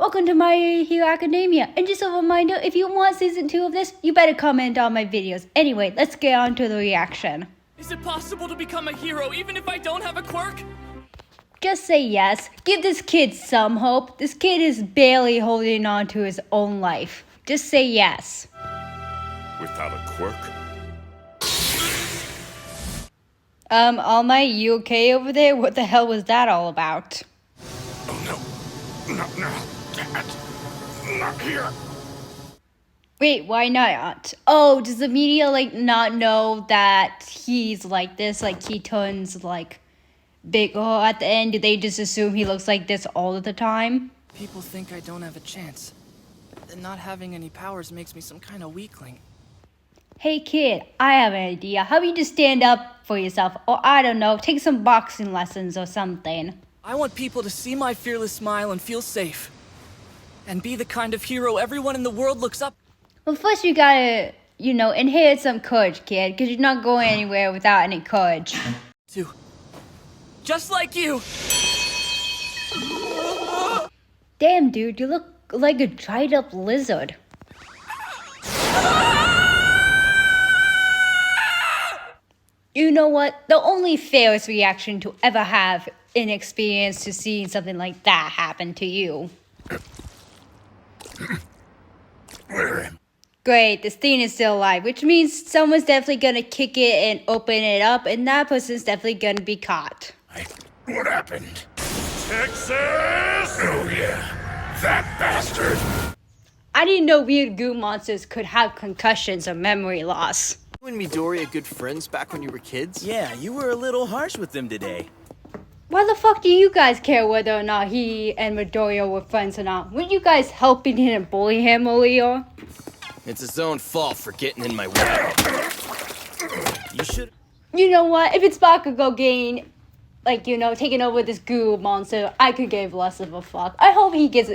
Welcome to My Hero Academia. And just a reminder, if you want season 2 of this, you better comment on my videos. Anyway, let's get on to the reaction. Is it possible to become a hero even if I don't have a quirk? Just say yes. Give this kid some hope. This kid is barely holding on to his own life. Just say yes. Without a quirk? All Might, you okay over there? What the hell was that all about? Oh no. Not now. Dad. Not here. Wait, why not? Oh, does the media, not know that he's like this? Like, he turns, bigger at the end? Do they just assume he looks like this all of the time? People think I don't have a chance. And not having any powers makes me some kind of weakling. Hey kid, I have an idea. How about you just stand up for yourself? Or I don't know, take some boxing lessons or something. I want people to see my fearless smile and feel safe. And be the kind of hero everyone in the world looks up. Well, first you gotta, inherit some courage, kid. Because you're not going anywhere without any courage. To. Just like you! Damn, dude, you look like a dried up lizard. You know what? The only fairest reaction to ever have an experience to seeing something like that happen to you. Great, this thing is still alive, which means someone's definitely gonna kick it and open it up, and that person's definitely gonna be caught. What happened? Texas! Oh yeah, that bastard! I didn't know weird goo monsters could have concussions or memory loss. You and Midoriya good friends back when you were kids? Yeah, you were a little harsh with them today. Why the fuck do you guys care whether or not he and Midoriya were friends or not? Weren't you guys helping him and bully him earlier? It's his own fault for getting in my way. You should... You know what? If it's Bakugo getting, taking over this goo monster, I could give less of a fuck. I hope he gets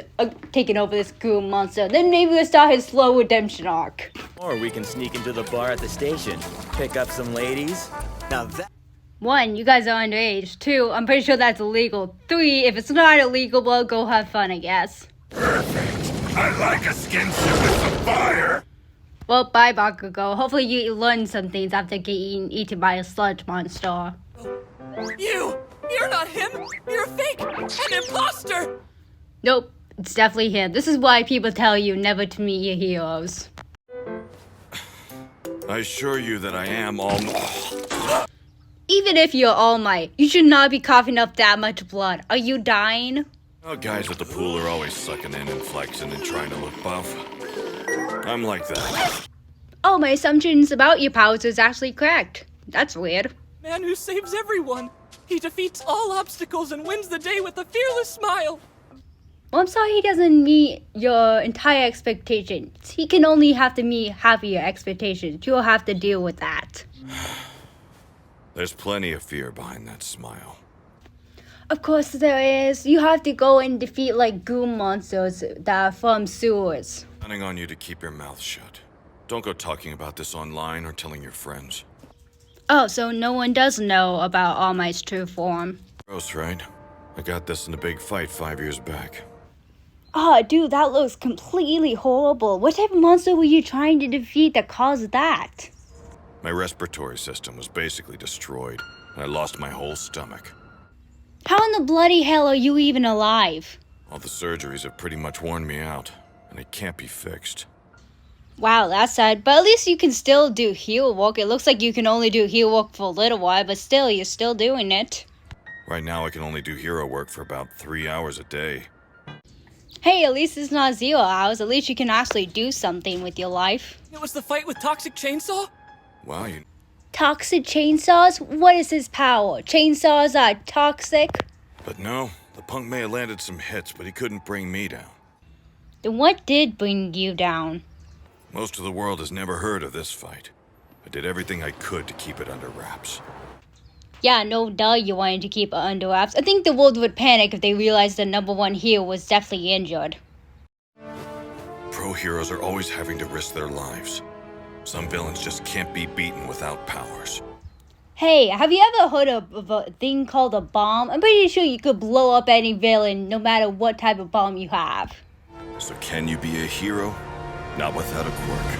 taken over this goo monster. Then maybe we'll start his slow redemption arc. Or we can sneak into the bar at the station, pick up some ladies. Now that... 1, you guys are underage. 2, I'm pretty sure that's illegal. 3, if it's not illegal, well, go have fun, I guess. Perfect. I like a skin suit with some fire. Well, bye, Bakugo. Hopefully you learn some things after getting eaten by a sludge monster. You're not him! You're a fake! An imposter! Nope, it's definitely him. This is why people tell you never to meet your heroes. I assure you that I am all... Even if you're All Might, you should not be coughing up that much blood. Are you dying? Our guys at the pool are always sucking in and flexing and trying to look buff. I'm like that. Oh, my assumptions about your powers is actually correct. That's weird. Man who saves everyone. He defeats all obstacles and wins the day with a fearless smile. Well, I'm sorry he doesn't meet your entire expectations. He can only have to meet half of your expectations. You'll have to deal with that. There's plenty of fear behind that smile. Of course there is. You have to go and defeat goo monsters that are from sewers. Counting on you to keep your mouth shut. Don't go talking about this online or telling your friends. Oh, so no one does know about All Might's true form. Gross, right? I got this in a big fight 5 years back. Oh, dude, that looks completely horrible. What type of monster were you trying to defeat that caused that? My respiratory system was basically destroyed, and I lost my whole stomach. How in the bloody hell are you even alive? All the surgeries have pretty much worn me out, and it can't be fixed. Wow, that's sad. But at least you can still do heel work. It looks like you can only do heel work for a little while, but still, you're still doing it. Right now, I can only do hero work for about 3 hours a day. Hey, at least it's not 0 hours. At least you can actually do something with your life. It was the fight with Toxic Chainsaw? Wow, you... Toxic chainsaws? What is his power? Chainsaws are toxic? But no, the punk may have landed some hits, but he couldn't bring me down. Then what did bring you down? Most of the world has never heard of this fight. I did everything I could to keep it under wraps. Yeah, no duh you wanted to keep it under wraps. I think the world would panic if they realized the #1 hero was definitely injured. Pro heroes are always having to risk their lives. Some villains just can't be beaten without powers. Hey, have you ever heard of a thing called a bomb? I'm pretty sure you could blow up any villain no matter what type of bomb you have. So can you be a hero? Not without a quirk.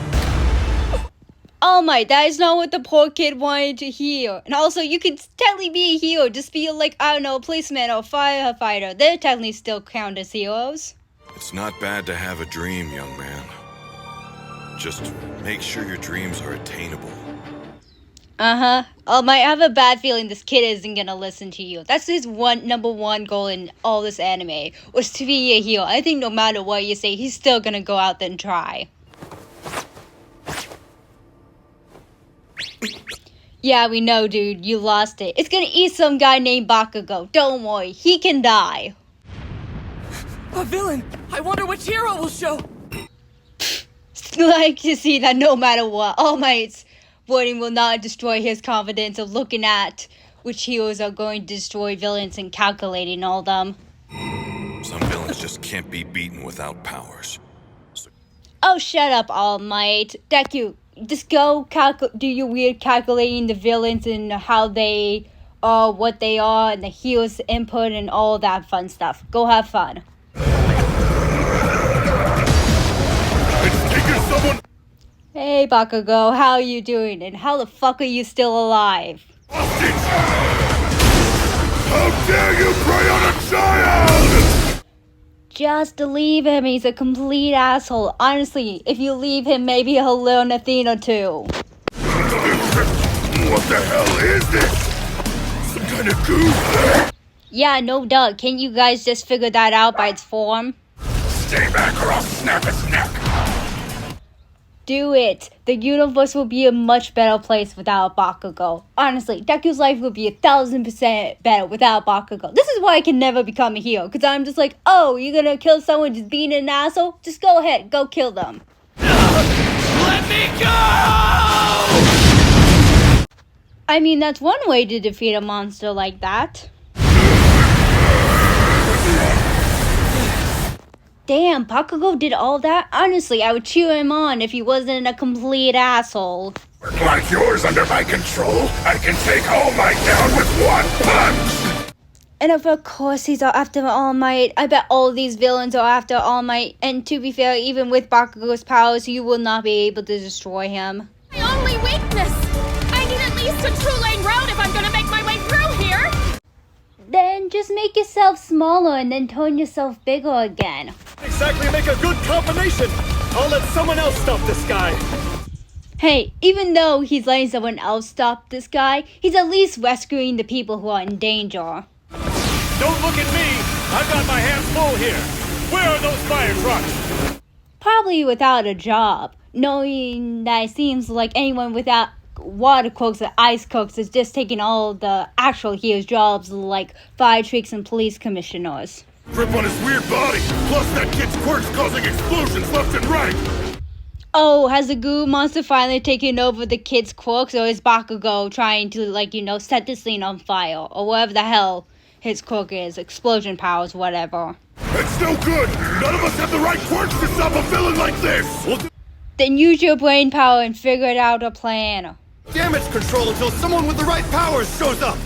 Oh my, that is not what the poor kid wanted to hear. And also, you could technically be a hero, just be like, I don't know, a policeman or a firefighter. They're technically still count as heroes. It's not bad to have a dream, young man. Just make sure your dreams are attainable. Uh-huh. Oh my, I have a bad feeling this kid isn't gonna listen to you. That's his number one goal in all this anime, was to be a hero. I think no matter what you say, he's still gonna go out there and try. Yeah, we know, dude. You lost it. It's gonna eat some guy named Bakugo. Don't worry. He can die. A villain! I wonder which hero will show! Like to see that no matter what, All Might's wording will not destroy his confidence of looking at which heroes are going to destroy villains and calculating all them. Some villains just can't be beaten without powers. Oh, shut up, All Might. Deku, just go do your weird calculating the villains and how they are, what they are, and the heroes' input and all that fun stuff. Go have fun. It's taking someone. Hey, Bakugo, how are you doing? And how the fuck are you still alive? Hostage! How dare you prey on a child! Just leave him. He's a complete asshole. Honestly, if you leave him, maybe he'll learn a thing or two. What the hell is this? Some kind of goo? Yeah, no duh. Can't you guys just figure that out by its form? Stay back or I'll snap its neck! Do it. The universe will be a much better place without Bakugo. Honestly, Deku's life would be 1,000% better without Bakugo. This is why I can never become a hero. Because I'm just like, oh, you're gonna kill someone just being an asshole? Just go ahead. Go kill them. Let me go! I mean, that's one way to defeat a monster like that. Damn, Bakugo did all that? Honestly, I would cheer him on if he wasn't a complete asshole. Like yours under my control, I can take All Might down with one punch! And of course he's after All Might. I bet all these villains are after All Might. And to be fair, even with Bakugo's powers, you will not be able to destroy him. My only weakness! I need at least a two-lane road if I'm gonna make my way through here! Then just make yourself smaller and then turn yourself bigger again. Exactly make a good combination. I'll let someone else stop this guy. Hey, even though he's letting someone else stop this guy, he's at least rescuing the people who are in danger. Don't look at me. I've got my hands full here. Where are those fire trucks? Probably without a job, knowing that it seems like anyone without water cooks and ice cooks is just taking all the actual heroes' jobs like fire tricks and police commissioners. Grip on his weird body, plus that kid's quirks causing explosions left and right! Oh, has the goo monster finally taken over the kid's quirks, or is Bakugo trying to, set this thing on fire, or whatever the hell his quirk is, explosion powers, whatever. It's no good! None of us have the right quirks to stop a villain like this! Then use your brain power and figure out a plan. Damage control until someone with the right powers shows up.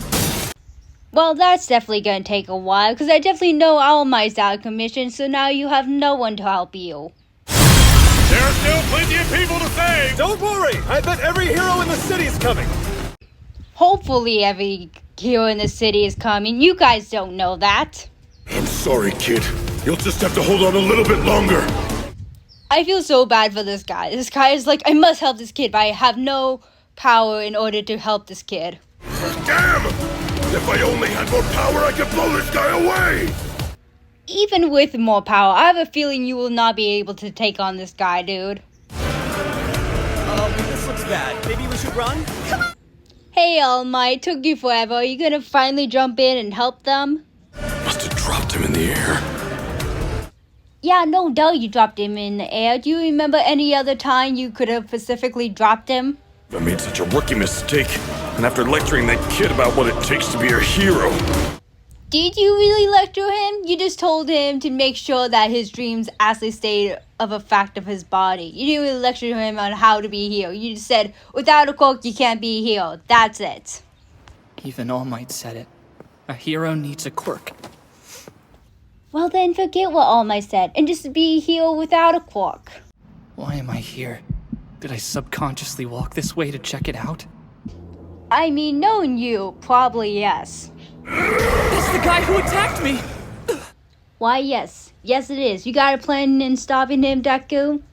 Well, that's definitely gonna take a while, because I definitely know All Might's out of commission, so now you have no one to help you. There's still plenty of people to save. Don't worry. I bet every hero in the city's coming. Hopefully every hero in the city is coming. You guys don't know that. I'm sorry, kid. You'll just have to hold on a little bit longer. I feel so bad for this guy. This guy is like, I must help this kid, but I have no power in order to help this kid. Damn! If I only had more power, I could blow this guy away! Even with more power, I have a feeling you will not be able to take on this guy, dude. This looks bad. Maybe we should run? Hey, All Might, took you forever. Are you gonna finally jump in and help them? Must have dropped him in the air. Yeah, no doubt you dropped him in the air. Do you remember any other time you could have specifically dropped him? I made such a rookie mistake, and after lecturing that kid about what it takes to be a hero. Did you really lecture him? You just told him to make sure that his dreams actually stayed of a fact of his body. You didn't really lecture him on how to be a hero. You just said, without a quirk, you can't be a hero. That's it. Even All Might said it. A hero needs a quirk. Well then forget what All Might said and just be a hero without a quirk. Why am I here? Did I subconsciously walk this way to check it out? I mean, knowing you, probably yes. That's the guy who attacked me! Why, yes. Yes, it is. You got a plan in stopping him, Deku?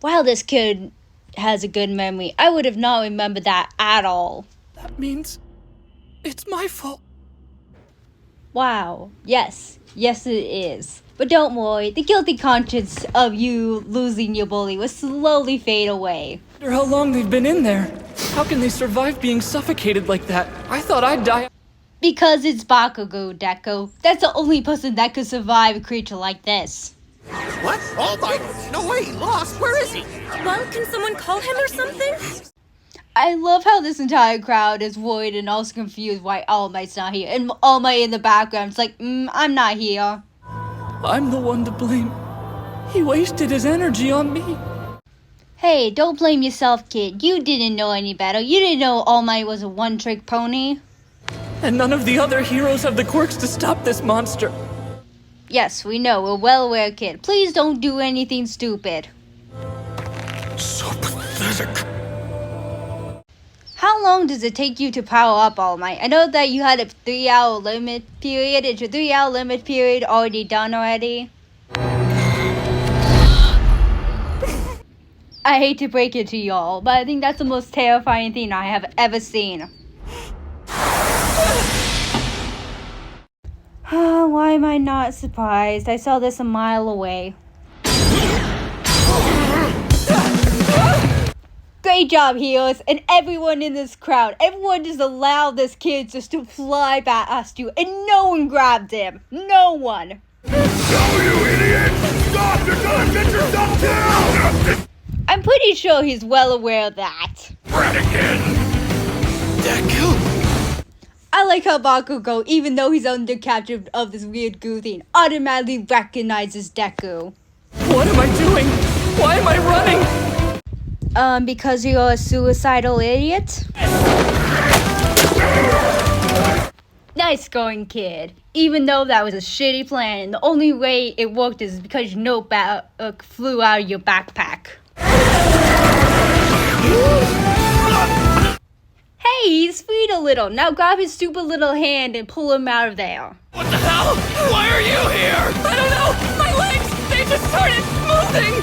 Wow, this kid has a good memory. I would have not remembered that at all. That means it's my fault. Wow. Yes. Yes, it is. But don't worry, the guilty conscience of you losing your bully will slowly fade away. I wonder how long they've been in there. How can they survive being suffocated like that? I thought I'd die. Because it's Bakugo, Deku. That's the only person that could survive a creature like this. What? All Might? No way, he lost. Where is he? Well, can someone call him or something? I love how this entire crowd is worried and also confused why All Might's not here. And All Might in the background is like, I'm not here. I'm the one to blame. He wasted his energy on me. Hey, don't blame yourself, kid. You didn't know any better. You didn't know All Might was a one-trick pony. And none of the other heroes have the quirks to stop this monster. Yes, we know. We're well aware, kid. Please don't do anything stupid. So pathetic. How long does it take you to power up, All Might? I know that you had a 3-hour limit period. Is your 3-hour limit period already done already? I hate to break it to y'all, but I think that's the most terrifying thing I have ever seen. Why am I not surprised? I saw this a mile away. Great job, heroes, and everyone in this crowd. Everyone just allowed this kid just to fly past you, and no one grabbed him. No one. No, you idiot! Stop! You're gonna get yourself down! I'm pretty sure he's well aware of that. Deku! I like how Bakugo, even though he's under capture of this weird goo thing, automatically recognizes Deku. What am I doing? Why am I running? Because you're a suicidal idiot? Nice going, kid. Even though that was a shitty plan, and the only way it worked is because no bat flew out of your backpack. Hey, he's freed a little. Now grab his stupid little hand and pull him out of there. What the hell? Why are you here? I don't know! My legs! They just started moving!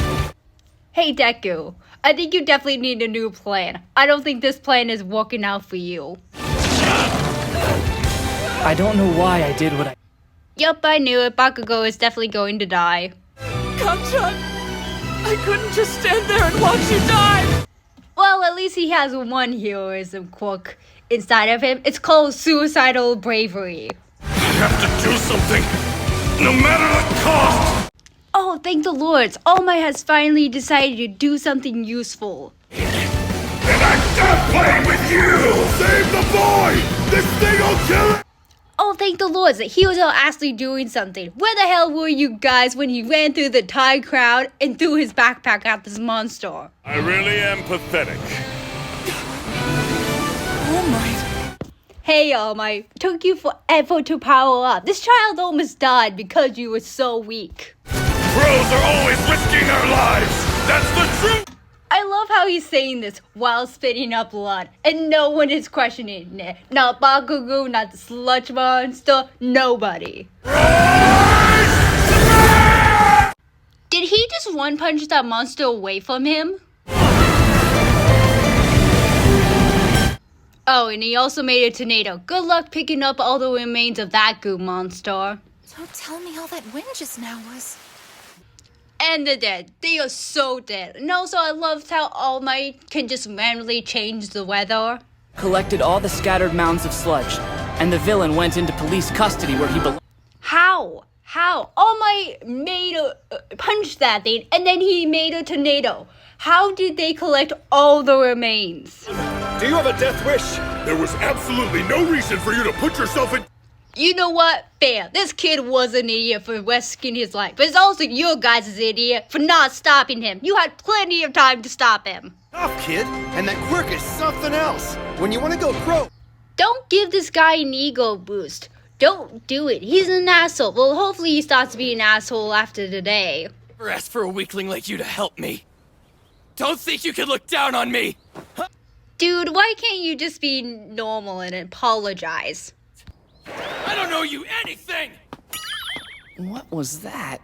Hey, Deku. I think you definitely need a new plan. I don't think this plan is working out for you. I don't know why I did what I... Yup, I knew it. Bakugo is definitely going to die. Kamchan! I couldn't just stand there and watch you die! Well, at least he has one heroism quirk inside of him. It's called suicidal bravery. I have to do something, no matter the cost! Oh, thank the lords. All Might has finally decided to do something useful. And I'm done playing with you! Save the boy! This thing will kill him! Oh, thank the lords that he was actually doing something. Where the hell were you guys when he ran through the entire crowd and threw his backpack at this monster? I really am pathetic. All Might. Hey, All Might. Took you forever to power up. This child almost died because you were so weak. Pros are always risking their lives! That's the truth! I love how he's saying this while spitting up blood, and no one is questioning it. Not Bakugo, not the sludge monster, nobody. Did he just one punch that monster away from him? Oh, and he also made a tornado. Good luck picking up all the remains of that goo monster. Don't tell me all that wind just now was. And they're dead. They are so dead. And also, I loved how All Might can just randomly change the weather. Collected all the scattered mounds of sludge, and the villain went into police custody where he belonged. How? All Might made punch that thing, and then he made a tornado. How did they collect all the remains? Do you have a death wish? There was absolutely no reason for you to put yourself in... You know what? Fair. This kid was an idiot for risking his life. But it's also your guys' idiot for not stopping him. You had plenty of time to stop him. Tough, kid. And that quirk is something else. When you want to go pro... Don't give this guy an ego boost. Don't do it. He's an asshole. Well, hopefully he starts to be an asshole after today. Never asked for a weakling like you to help me. Don't think you can look down on me! Dude, why can't you just be normal and apologize? I don't owe you anything! What was that?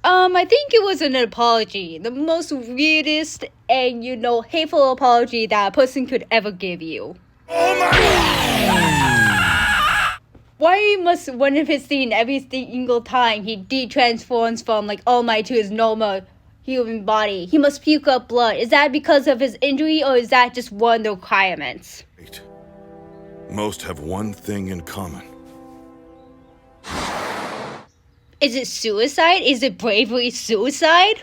I think it was an apology. The most weirdest and, hateful apology that a person could ever give you. Oh my! Why must one of his scene every single time he de-transforms from, All Might to his normal human body? He must puke up blood. Is that because of his injury, or is that just one of the requirements? Most have one thing in common. Is it suicide? Is it bravery suicide?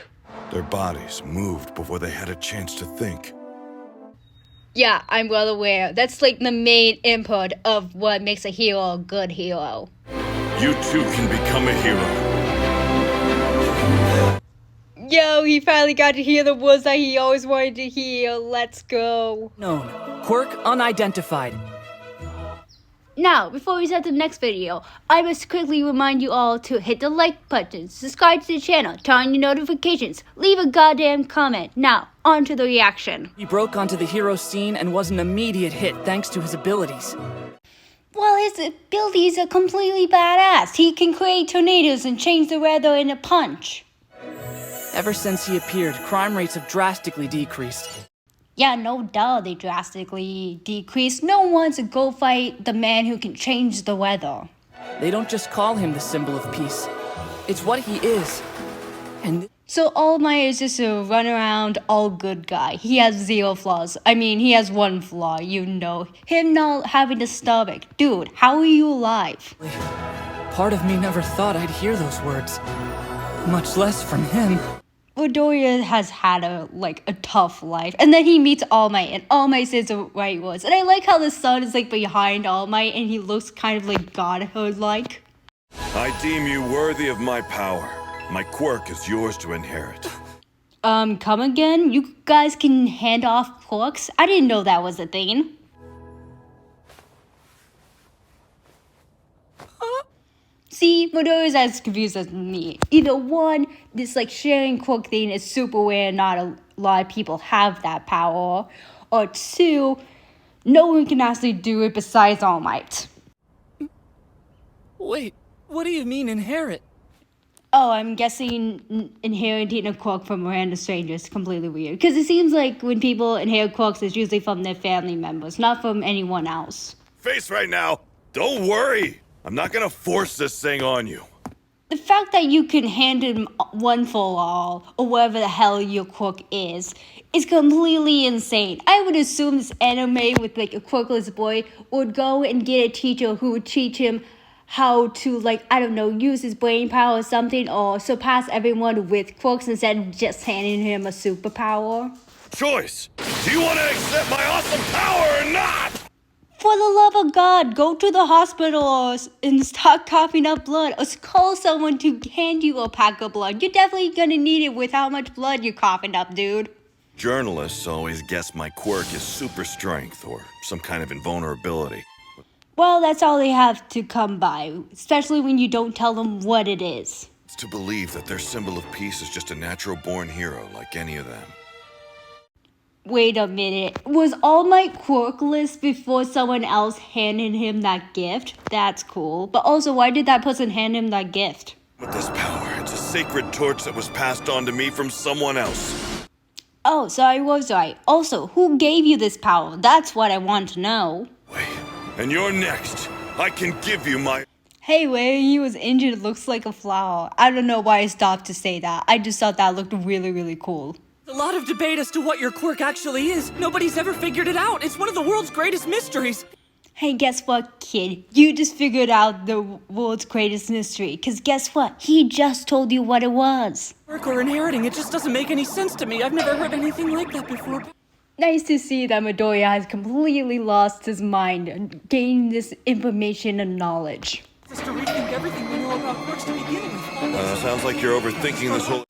Their bodies moved before they had a chance to think. Yeah, I'm well aware. That's the main input of what makes a hero a good hero. You too can become a hero. Yo, he finally got to hear the words that he always wanted to hear. Let's go. Known. Quirk unidentified. Now, before we start the next video, I must quickly remind you all to hit the like button, subscribe to the channel, turn on your notifications, leave a goddamn comment. Now, on to the reaction. He broke onto the hero scene and was an immediate hit thanks to his abilities. Well, his abilities are completely badass. He can create tornadoes and change the weather in a punch. Ever since he appeared, crime rates have drastically decreased. Yeah, no doubt they drastically decreased. No one wants to go fight the man who can change the weather. They don't just call him the symbol of peace. It's what he is. And So All Might is just a run around all good guy. He has 0 flaws. I mean, he has one flaw, Him not having a stomach. Dude, how are you alive? part of me never thought I'd hear those words. Much less from him. Midoriya has had a tough life, and then he meets All Might, and All Might says the right words. And I like how the sun is behind All Might, and he looks kind of godhood-like. I deem you worthy of my power. My quirk is yours to inherit. Come again? You guys can hand off quirks? I didn't know that was a thing. See, Midoriya's as confused as me. Either one, this sharing quirk thing is super rare, not a lot of people have that power. Or two, no one can actually do it besides All Might. Wait, what do you mean inherit? Oh, I'm guessing inheriting a quirk from random strangers is completely weird. Because it seems like when people inherit quirks, it's usually from their family members, not from anyone else. Face right now. Don't worry. I'm not gonna force this thing on you. The fact that you can hand him one for all, or whatever the hell your quirk is completely insane. I would assume this anime with a quirkless boy would go and get a teacher who would teach him how to, use his brain power or something, or surpass everyone with quirks instead of just handing him a superpower. Choice. Do you want to accept my awesome power or not? For the love of God, go to the hospital and start coughing up blood, or call someone to hand you a pack of blood. You're definitely gonna need it with how much blood you're coughing up, dude. Journalists always guess my quirk is super strength or some kind of invulnerability. Well, that's all they have to come by, especially when you don't tell them what it is. It's to believe that their symbol of peace is just a natural-born hero like any of them. Wait a minute. Was All Might quirkless before someone else handed him that gift? That's cool. But also, why did that person hand him that gift? With this power, it's a sacred torch that was passed on to me from someone else. Oh, so I was right. Also, who gave you this power? That's what I want to know. Wait, and you're next. I can give you my... Hey, where he was injured looks like a flower. I don't know why I stopped to say that. I just thought that looked really, really cool. A lot of debate as to what your quirk actually is. Nobody's ever figured it out. It's one of the world's greatest mysteries. Hey, guess what, kid? You just figured out the world's greatest mystery. Because guess what? He just told you what it was. Quirk or inheriting, it just doesn't make any sense to me. I've never heard anything like that before. Nice to see that Midoriya has completely lost his mind and gained this information and knowledge. Just to rethink everything we know about quirks to begin with. Sounds like you're overthinking this whole...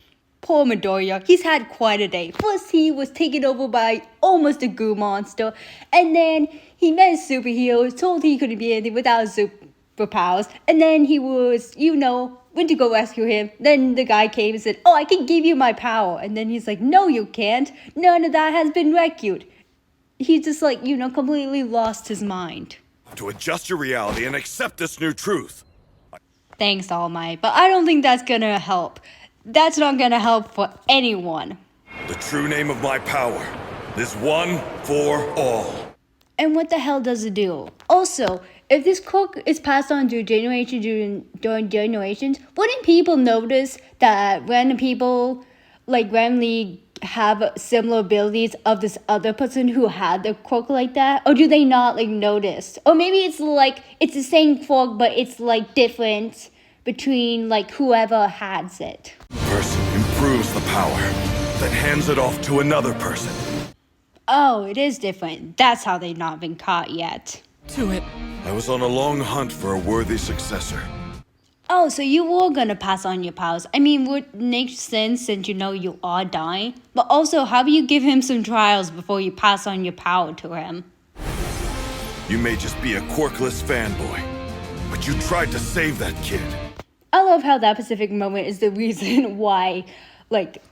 poor Midoriya, he's had quite a day. First, he was taken over by almost a goo monster, and then he met a superhero, was told he couldn't be anything without superpowers, and then he was, went to go rescue him. Then the guy came and said, oh, I can give you my power. And then he's like, no, you can't. None of that has been rescued. He's just like, completely lost his mind. To adjust your reality and accept this new truth. Thanks, All Might, but I don't think that's gonna help. That's not gonna help for anyone. The true name of my power is one for all. And what the hell does it do? Also, if this quirk is passed on to during generations, wouldn't people notice that random people randomly have similar abilities of this other person who had the quirk like that? Or do they not notice? Or maybe it's it's the same quirk, but it's different between whoever has it. Person improves the power, then hands it off to another person. Oh, it is different. That's how they've not been caught yet. Do it. I was on a long hunt for a worthy successor. Oh, so you were gonna pass on your powers. I mean, would make sense since you are dying. But also, how do you give him some trials before you pass on your power to him? You may just be a quirkless fanboy, but you tried to save that kid. I love how that specific moment is the reason why,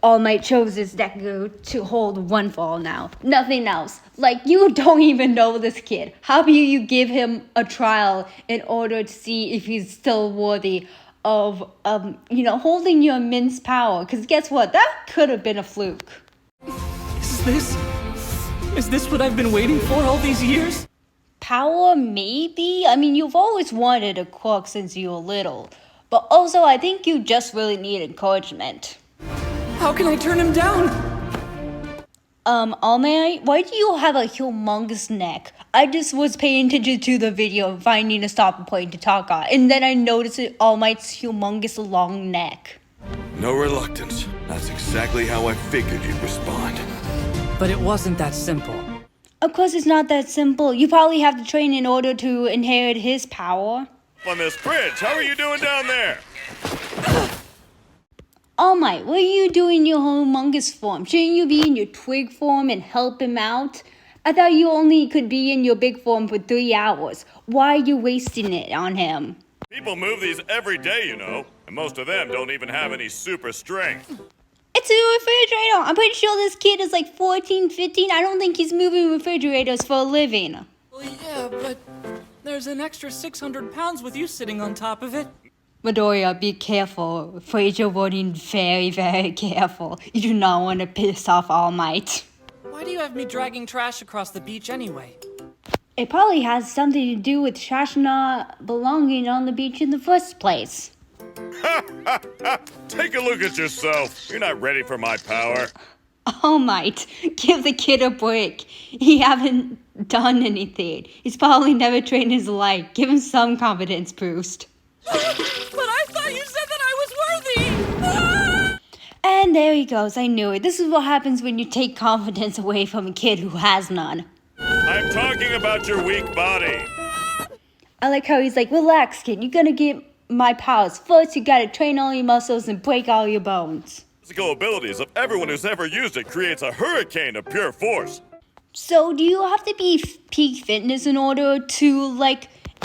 All Might chose this Deku to hold one fall now. Nothing else. You don't even know this kid. How do you give him a trial in order to see if he's still worthy of, holding your immense power? Because guess what? That could have been a fluke. Is this what I've been waiting for all these years? Power, maybe? I mean, you've always wanted a quirk since you were little. But also, I think you just really need encouragement. How can I turn him down? All Might, why do you have a humongous neck? I just was paying attention to the video and finding a stopping point to talk on, and then I noticed All Might's humongous long neck. No reluctance. That's exactly how I figured you'd respond. But it wasn't that simple. Of course it's not that simple. You probably have to train in order to inherit his power. On this bridge, how are you doing down there? All Might, what are you doing in your humongous form? Shouldn't you be in your twig form and help him out? I thought you only could be in your big form for 3 hours. Why are you wasting it on him? People move these every day, and most of them don't even have any super strength. It's a refrigerator. I'm pretty sure this kid is 14, 15. I don't think he's moving refrigerators for a living. Well, yeah, but there's an extra 600 pounds with you sitting on top of it. Midoriya, be careful. Afraid you're running very, very careful. You do not want to piss off All Might. Why do you have me dragging trash across the beach anyway? It probably has something to do with trash not belonging on the beach in the first place. Take a look at yourself. You're not ready for my power. All Might, give the kid a break. He haven't done anything. He's probably never trained in his life. Give him some confidence boost. But I thought you said that I was worthy! And there he goes. I knew it. This is what happens when you take confidence away from a kid who has none. I'm talking about your weak body. I like how he's like, relax, kid. You're gonna get my powers. First, you gotta train all your muscles and break all your bones. Physical abilities of everyone who's ever used it creates a hurricane of pure force. So, do you have to be peak fitness in order to,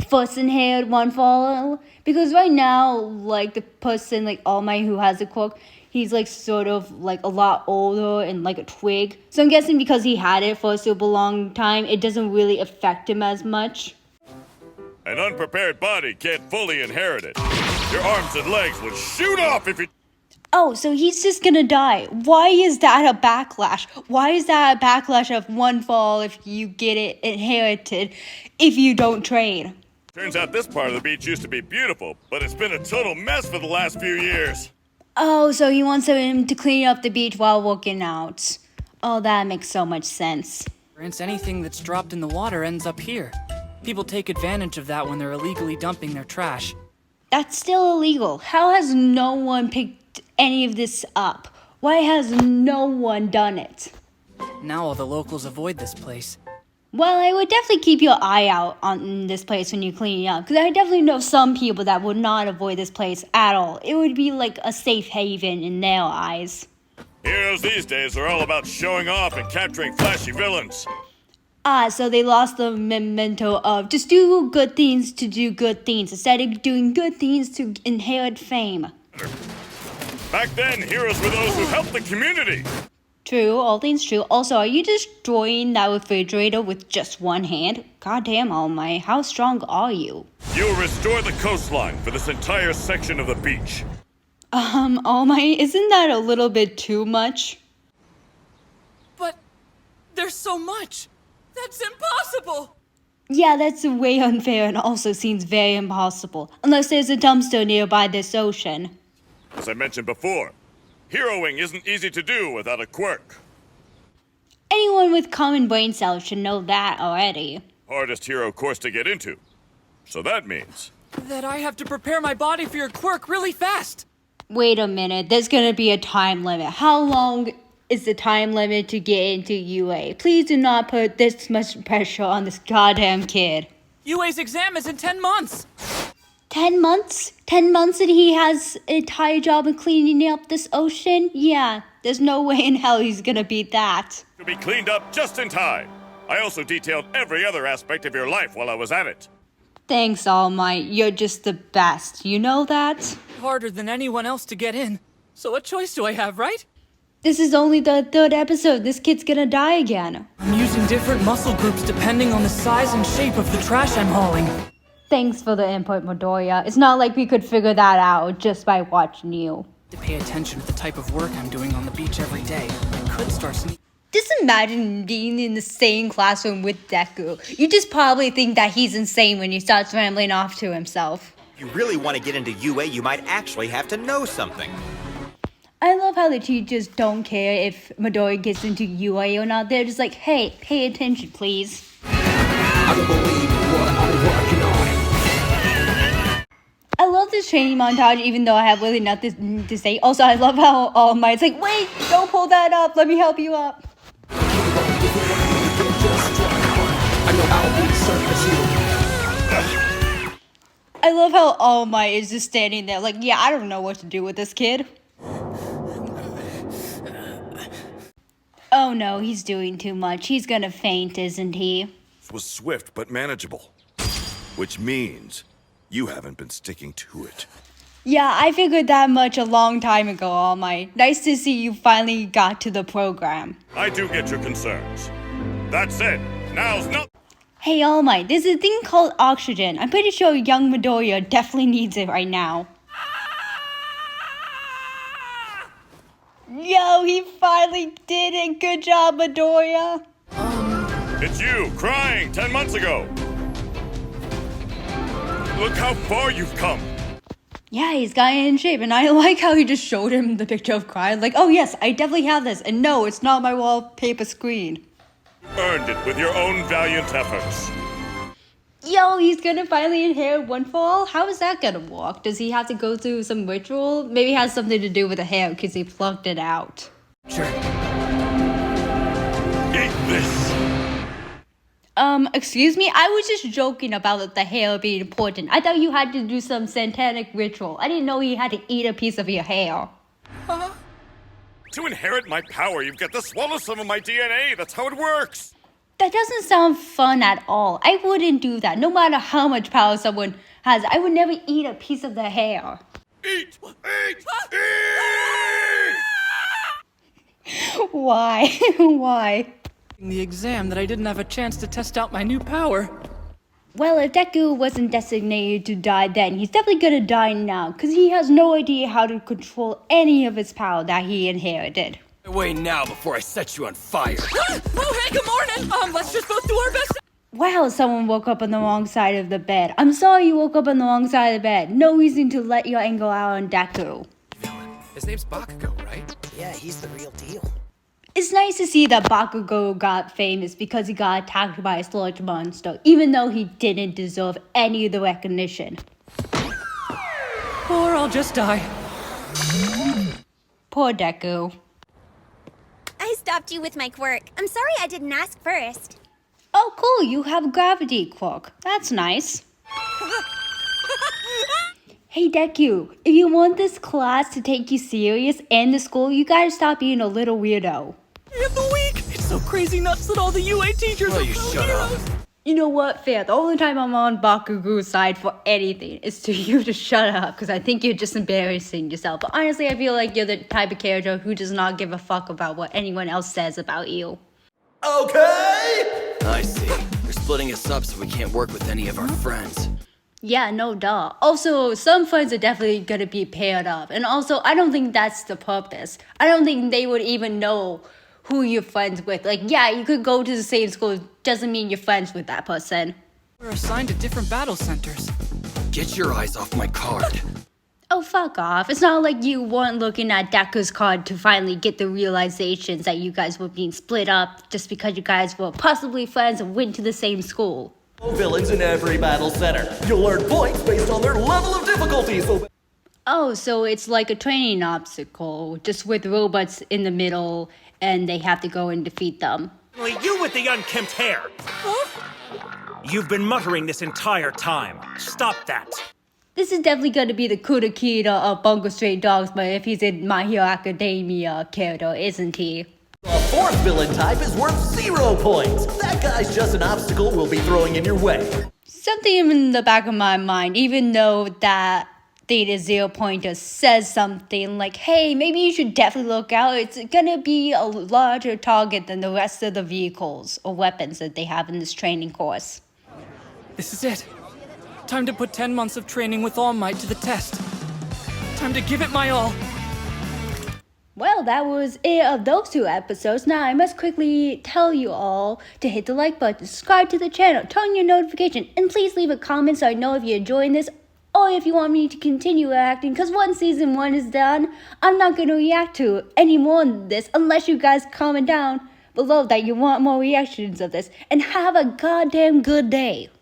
first inherit one fall? Because right now, the person, All Might who has the quirk, he's, sort of, a lot older and, a twig. So I'm guessing because he had it for a long time, it doesn't really affect him as much. An unprepared body can't fully inherit it. Your arms and legs would shoot off if you... Oh, so he's just gonna die. Why is that a backlash? Why is that a backlash of one fall if you get it inherited if you don't train? Turns out this part of the beach used to be beautiful, but it's been a total mess for the last few years. Oh, so he wants him to clean up the beach while working out. Oh, that makes so much sense. Rinse anything that's dropped in the water ends up here. People take advantage of that when they're illegally dumping their trash. That's still illegal. How has no one picked any of this up? Why has no one done it? Now all the locals avoid this place. Well, I would definitely keep your eye out on this place when you clean it up, because I definitely know some people that would not avoid this place at all. It would be like a safe haven in their eyes. Heroes these days are all about showing off and capturing flashy villains. So they lost the memento of just do good things to do good things instead of doing good things to inherit fame. Back then, heroes were those who helped the community. True, all things true. Also, are you destroying that refrigerator with just one hand? Goddamn, All Might, how strong are you? You'll restore the coastline for this entire section of the beach. All Might, isn't that a little bit too much? But there's so much. That's impossible. Yeah, that's way unfair and also seems very impossible. Unless there's a dumpster nearby this ocean. As I mentioned before, heroing isn't easy to do without a quirk. Anyone with common brain cells should know that already. Hardest hero course to get into. So that means... That I have to prepare my body for your quirk really fast. Wait a minute, there's gonna be a time limit. How long is the time limit to get into UA? Please do not put this much pressure on this goddamn kid. UA's exam is in 10 months. 10 months? 10 months and he has an entire job in cleaning up this ocean? Yeah, there's no way in hell he's gonna beat that. To be cleaned up just in time. I also detailed every other aspect of your life while I was at it. Thanks, All Might. You're just the best. You know that? Harder than anyone else to get in. So what choice do I have, right? This is only the 3rd episode. This kid's gonna die again. I'm using different muscle groups depending on the size and shape of the trash I'm hauling. Thanks for the input, Midoriya. It's not like we could figure that out just by watching you. To pay attention to the type of work I'm doing on the beach every day, I could start sneaking. Just imagine being in the same classroom with Deku. You just probably think that he's insane when he starts rambling off to himself. If you really want to get into UA, you might actually have to know something. I love how the teachers don't care if Midoriya gets into UA or not. They're just like, hey, pay attention, please. I don't believe what I'm working on. I love this training montage, even though I have really nothing to say. Also, I love how All Might's like, wait, don't pull that up. Let me help you up. I love how All Might is just standing there like, yeah, I don't know what to do with this kid. Oh no, he's doing too much. He's gonna faint, isn't he? It was swift but manageable. Which means you haven't been sticking to it. Yeah, I figured that much a long time ago, All Might. Nice to see you finally got to the program. I do get your concerns. That said, now's not... Hey, All Might, there's a thing called oxygen. I'm pretty sure young Midoriya definitely needs it right now. Yo, he finally did it. Good job, Midoriya. It's you, crying 10 months ago. Look how far you've come. Yeah, he's gotten in shape, and I like how he just showed him the picture of crying. Like, oh yes, I definitely have this, and no, it's not my wallpaper screen. Earned it with your own valiant efforts. Yo, he's gonna finally inherit one for all? How is that gonna work? Does he have to go through some ritual? Maybe it has something to do with the hair, because he plucked it out. Sure. Eat this. Excuse me? I was just joking about the hair being important. I thought you had to do some satanic ritual. I didn't know you had to eat a piece of your hair. To inherit my power, you've got to swallow some of my DNA. That's how it works. That doesn't sound fun at all. I wouldn't do that. No matter how much power someone has, I would never eat a piece of their hair. Eat! Eat! Eat! Why? Why? The exam that I didn't have a chance to test out my new power. Well, if Deku wasn't designated to die then, he's definitely gonna die now, because he has no idea how to control any of his power that he inherited. Away now before I set you on fire. Oh, hey, good morning. Let's just both do our best. Wow, someone woke up on the wrong side of the bed. I'm sorry you woke up on the wrong side of the bed. No reason to let your anger out on Deku. His name's Bakugo, right? Yeah, he's the real deal. It's nice to see that Bakugo got famous because he got attacked by a sludge monster, even though he didn't deserve any of the recognition. Or I'll just die. Poor Deku. I stopped you with my quirk. I'm sorry I didn't ask first. Oh, cool, you have a gravity quirk. That's nice. Hey Deku, if you want this class to take you serious and the school, you gotta stop being a little weirdo. And the week! It's so crazy nuts that all the UA teachers are you pro shut up. heroes. You know what, fair. The only time I'm on Bakugo's side for anything is to you to shut up, because I think you're just embarrassing yourself. But honestly, I feel like you're the type of character who does not give a fuck about what anyone else says about you. Okay! I see. They're splitting us up so we can't work with any of our friends. Yeah, no duh. Also, some friends are definitely gonna be paired up. And also, I don't think that's the purpose. I don't think they would even know who you're friends with. Like, yeah, you could go to the same school, doesn't mean you're friends with that person. We're assigned to different battle centers. Get your eyes off my card. Oh, fuck off. It's not like you weren't looking at Deku's card to finally get the realizations that you guys were being split up just because you guys were possibly friends and went to the same school. Villains in every battle center. You'll earn points based on their level of difficulty. Oh, so it's like a training obstacle, just with robots in the middle, and they have to go and defeat them. You with the unkempt hair! You've been muttering this entire time. Stop that. This is definitely going to be the Kudakita of Bungo Stray Dogs, but if he's in My Hero Academia character, isn't he? The fourth villain type is worth 0 points. That guy's just an obstacle we'll be throwing in your way. Something in the back of my mind, even though that Theta Zero Pointer says something like, hey, maybe you should definitely look out. It's gonna be a larger target than the rest of the vehicles or weapons that they have in this training course. This is it. Time to put 10 months of training with All Might to the test. Time to give it my all. Well, that was it of those 2 episodes. Now, I must quickly tell you all to hit the like button, subscribe to the channel, turn on your notification, and please leave a comment so I know if you're enjoying this or if you want me to continue reacting, because once season 1 is done, I'm not going to react to any more than this unless you guys comment down below that you want more reactions of this. And have a goddamn good day.